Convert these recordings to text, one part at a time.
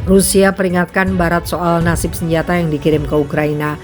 Rusia peringatkan Barat soal nasib senjata yang dikirim ke Ukraina.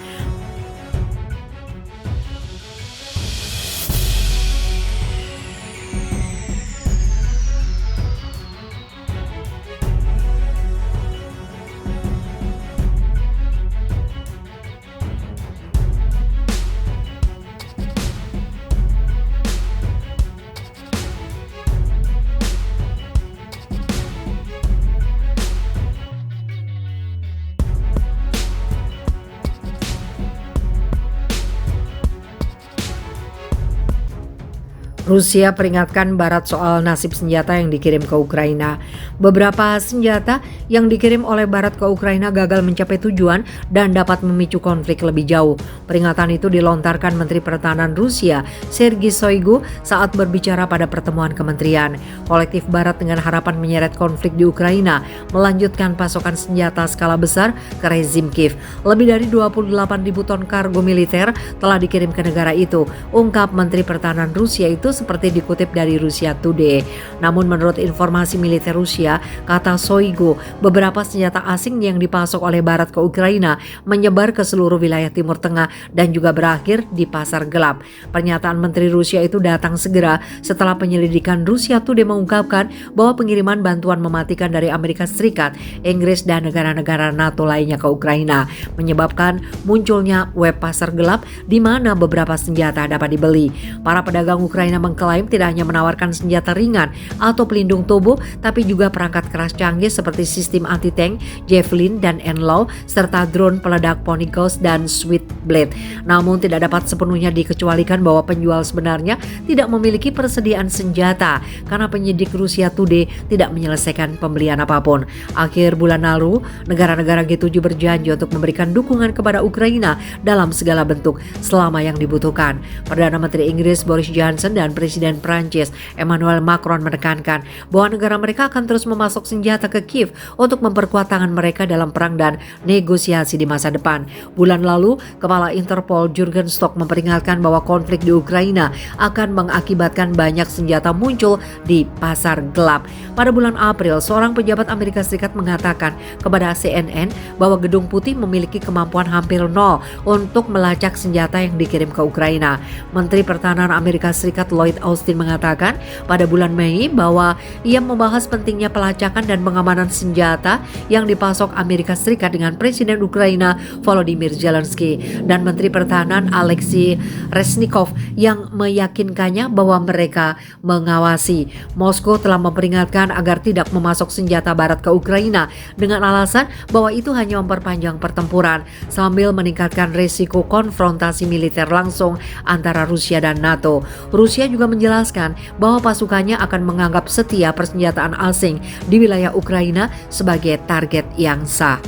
Rusia peringatkan Barat soal nasib senjata yang dikirim ke Ukraina. Beberapa senjata yang dikirim oleh Barat ke Ukraina gagal mencapai tujuan dan dapat memicu konflik lebih jauh. Peringatan itu dilontarkan Menteri Pertahanan Rusia, Sergei Shoigu, saat berbicara pada pertemuan kementerian. Kolektif Barat dengan harapan menyeret konflik di Ukraina melanjutkan pasokan senjata skala besar ke rezim Kiev. Lebih dari 28.000 ton kargo militer telah dikirim ke negara itu, ungkap Menteri Pertahanan Rusia itu seperti dikutip dari Russia Today. Namun menurut informasi militer Rusia, kata Shoigu, beberapa senjata asing yang dipasok oleh Barat ke Ukraina menyebar ke seluruh wilayah Timur Tengah dan juga berakhir di pasar gelap. Pernyataan Menteri Rusia itu datang segera setelah penyelidikan Russia Today mengungkapkan bahwa pengiriman bantuan mematikan dari Amerika Serikat, Inggris dan negara-negara NATO lainnya ke Ukraina menyebabkan munculnya web pasar gelap di mana beberapa senjata dapat dibeli. Para pedagang Ukraina mengklaim tidak hanya menawarkan senjata ringan atau pelindung tubuh, tapi juga perangkat keras canggih seperti sistem anti-tank, Javelin dan NLAW, serta drone peledak Pony Ghost dan Switchblade. Namun tidak dapat sepenuhnya dikecualikan bahwa penjual sebenarnya tidak memiliki persediaan senjata karena penyidik Russia Today tidak menyelesaikan pembelian apapun. Akhir bulan lalu, negara-negara G7 berjanji untuk memberikan dukungan kepada Ukraina dalam segala bentuk selama yang dibutuhkan. Perdana Menteri Inggris Boris Johnson dan Presiden Prancis Emmanuel Macron menekankan bahwa negara mereka akan terus memasok senjata ke Kiev untuk memperkuat tangan mereka dalam perang dan negosiasi di masa depan. Bulan lalu, Kepala Interpol Jurgen Stock memperingatkan bahwa konflik di Ukraina akan mengakibatkan banyak senjata muncul di pasar gelap. Pada bulan April, seorang pejabat Amerika Serikat mengatakan kepada CNN bahwa Gedung Putih memiliki kemampuan hampir nol untuk melacak senjata yang dikirim ke Ukraina. Menteri Pertahanan Amerika Serikat Lloyd Austin mengatakan pada bulan Mei bahwa ia membahas pentingnya pelacakan dan pengamanan senjata yang dipasok Amerika Serikat dengan Presiden Ukraina Volodymyr Zelensky dan Menteri Pertahanan Alexei Reznikov yang meyakinkannya bahwa mereka mengawasi. Moskow telah memperingatkan agar tidak memasok senjata Barat ke Ukraina dengan alasan bahwa itu hanya memperpanjang pertempuran sambil meningkatkan risiko konfrontasi militer langsung antara Rusia dan NATO. Rusia juga menjelaskan bahwa pasukannya akan menganggap setiap persenjataan asing di wilayah Ukraina sebagai target yang sah.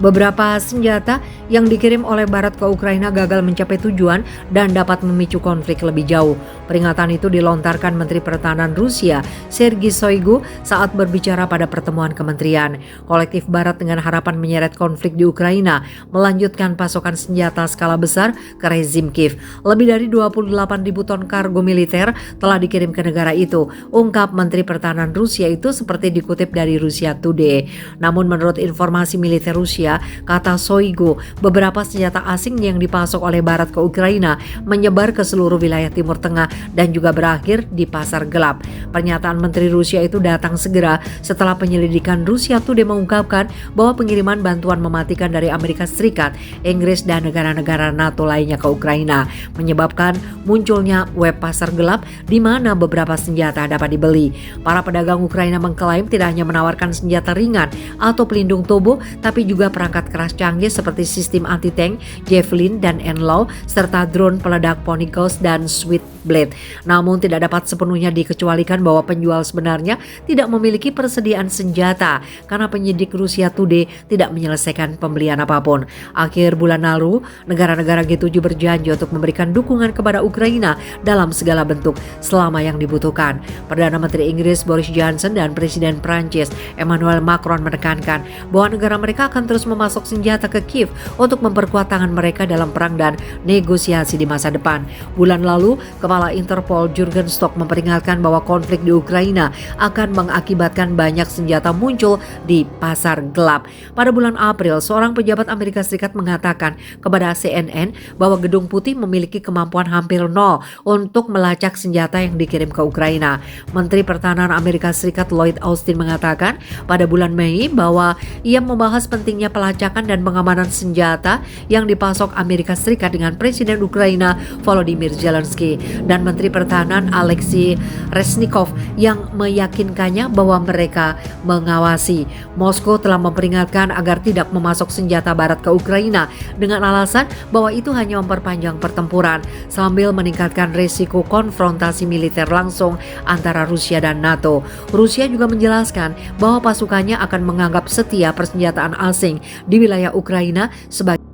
Beberapa senjata yang dikirim oleh Barat ke Ukraina gagal mencapai tujuan dan dapat memicu konflik lebih jauh. Peringatan itu dilontarkan Menteri Pertahanan Rusia, Sergei Shoigu, saat berbicara pada pertemuan kementerian. Kolektif Barat dengan harapan menyeret konflik di Ukraina melanjutkan pasokan senjata skala besar ke rezim Kiev. Lebih dari 28.000 ton kargo militer telah dikirim ke negara itu, ungkap Menteri Pertahanan Rusia itu seperti dikutip dari Russia Today. Namun menurut informasi militer Rusia, kata Shoigu, beberapa senjata asing yang dipasok oleh Barat ke Ukraina menyebar ke seluruh wilayah Timur Tengah dan juga berakhir di pasar gelap. Pernyataan Menteri Rusia itu datang segera setelah penyelidikan Russia Today mengungkapkan bahwa pengiriman bantuan mematikan dari Amerika Serikat, Inggris dan negara-negara NATO lainnya ke Ukraina menyebabkan munculnya web pasar gelap di mana beberapa senjata dapat dibeli. Para pedagang Ukraina mengklaim tidak hanya menawarkan senjata ringan atau pelindung tubuh, tapi juga perangkat keras canggih seperti sistem anti-tank, Javelin dan NLAW, serta drone peledak Pony Ghost dan Switchblade. Namun tidak dapat sepenuhnya dikecualikan bahwa penjual sebenarnya tidak memiliki persediaan senjata karena penyidik Russia Today tidak menyelesaikan pembelian apapun. Akhir bulan lalu, negara-negara G7 berjanji untuk memberikan dukungan kepada Ukraina dalam segala bentuk selama yang dibutuhkan. Perdana Menteri Inggris Boris Johnson dan Presiden Prancis Emmanuel Macron menekankan bahwa negara mereka akan terus memasok senjata ke Kiev untuk memperkuat tangan mereka dalam perang dan negosiasi di masa depan. Bulan lalu, Kepala Kepala Interpol Jurgen Stock memperingatkan bahwa konflik di Ukraina akan mengakibatkan banyak senjata muncul di pasar gelap. Pada bulan April, seorang pejabat Amerika Serikat mengatakan kepada CNN bahwa Gedung Putih memiliki kemampuan hampir nol untuk melacak senjata yang dikirim ke Ukraina. Menteri Pertahanan Amerika Serikat Lloyd Austin mengatakan pada bulan Mei bahwa ia membahas pentingnya pelacakan dan pengamanan senjata yang dipasok Amerika Serikat dengan Presiden Ukraina Volodymyr Zelensky dan Menteri Pertahanan Alexei Reznikov yang meyakinkannya bahwa mereka mengawasi. Moskow telah memperingatkan agar tidak memasok senjata barat ke Ukraina dengan alasan bahwa itu hanya memperpanjang pertempuran sambil meningkatkan risiko konfrontasi militer langsung antara Rusia dan NATO. Rusia juga menjelaskan bahwa pasukannya akan menganggap setia persenjataan asing di wilayah Ukraina sebagai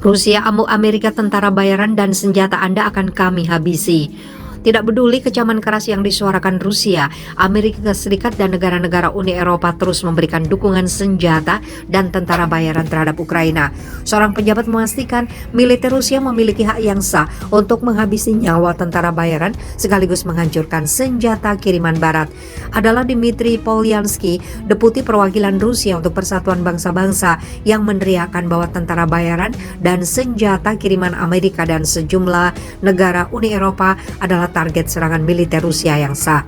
Rusia amuk Amerika tentara bayaran dan senjata Anda akan kami habisi. Tidak peduli kecaman keras yang disuarakan Rusia, Amerika Serikat dan negara-negara Uni Eropa terus memberikan dukungan senjata dan tentara bayaran terhadap Ukraina. Seorang pejabat memastikan militer Rusia memiliki hak yang sah untuk menghabisi nyawa tentara bayaran sekaligus menghancurkan senjata kiriman Barat. Adalah Dmitry Polyansky, Deputi Perwakilan Rusia untuk Persatuan Bangsa-Bangsa, yang meneriakkan bahwa tentara bayaran dan senjata kiriman Amerika dan sejumlah negara Uni Eropa adalah target serangan militer Rusia yang sah.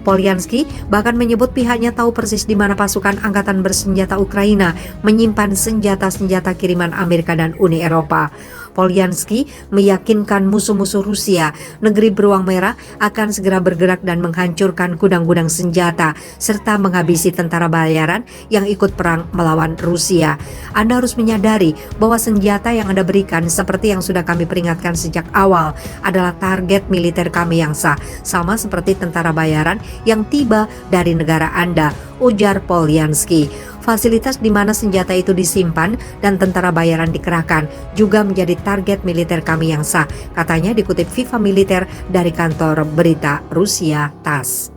Polyansky bahkan menyebut pihaknya tahu persis di mana pasukan angkatan bersenjata Ukraina menyimpan senjata-senjata kiriman Amerika dan Uni Eropa. Polyansky meyakinkan musuh-musuh Rusia, negeri beruang merah, akan segera bergerak dan menghancurkan gudang-gudang senjata serta menghabisi tentara bayaran yang ikut perang melawan Rusia. Anda harus menyadari bahwa senjata yang Anda berikan, seperti yang sudah kami peringatkan sejak awal, adalah target militer kami yang sah, sama seperti tentara bayaran yang tiba dari negara Anda, ujar Polyansky. Fasilitas di mana senjata itu disimpan dan tentara bayaran dikerahkan juga menjadi target militer kami yang sah, katanya dikutip Viva Militer dari kantor berita Rusia TASS.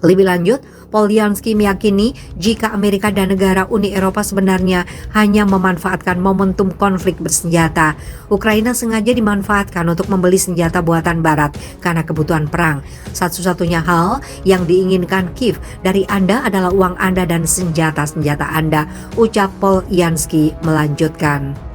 Lebih lanjut, Polyansky meyakini jika Amerika dan negara Uni Eropa sebenarnya hanya memanfaatkan momentum konflik bersenjata, Ukraina sengaja dimanfaatkan untuk membeli senjata buatan Barat karena kebutuhan perang. Satu-satunya hal yang diinginkan Kiev dari Anda adalah uang Anda dan senjata-senjata Anda, ucap Polyansky melanjutkan.